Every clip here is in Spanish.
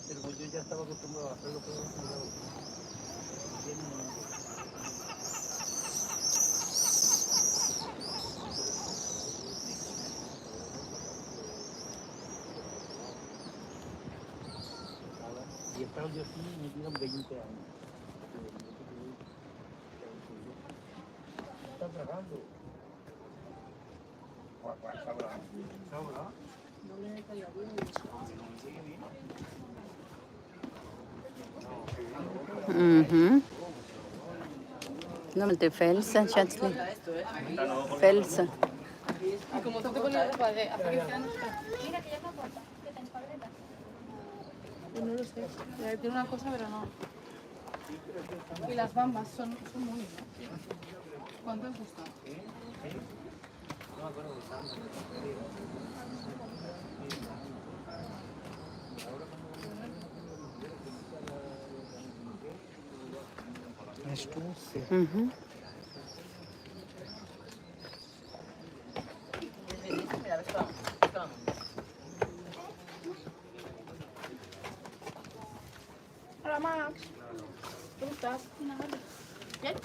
Pero yo ya estaba acostumbrado a hacerlo todo. Y estaba yo así y me dieron 20 años. Está tragando. ¿Sabrá? No le he caído bien. No, de felsen, kjenslig. Felsen. Y como tú te pones ropa de africana. Mira que ya está puesta, que tenéis pabreta. Pues no lo sé. Tiene una cosa, pero no. Y las bambas son muy, ¿no? ¿Cuánto os gusta? No me acuerdo de tanto. Hola Max. ¿Cómo estás? ¿Bien?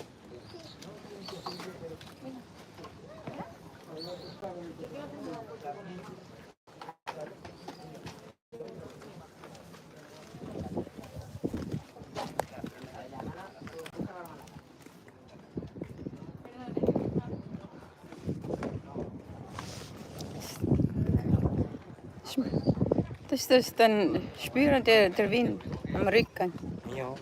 Das ist dann spüren der Wind am Rücken. Ja.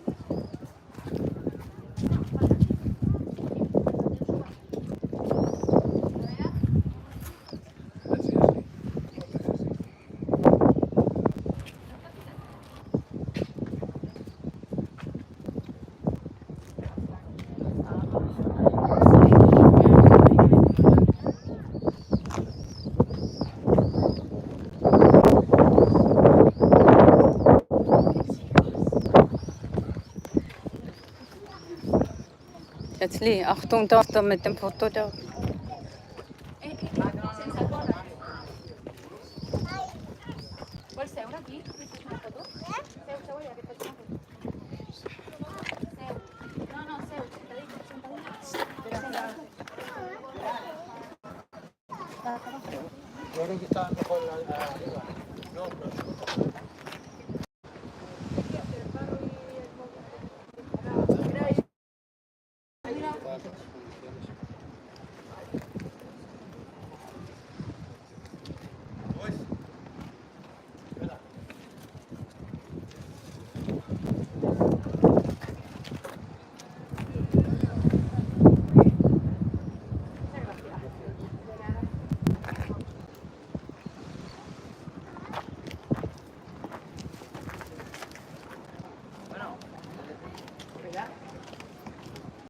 Kjenslig, Achtung da mit dem Foto da. Sense córrer. Vols seure aquí? Que fas una foto? Seu allà, que fas una foto. Seu. No, seu. T'ha dit sentadilla. Yo creo que estaba mejor arriba. No, pero...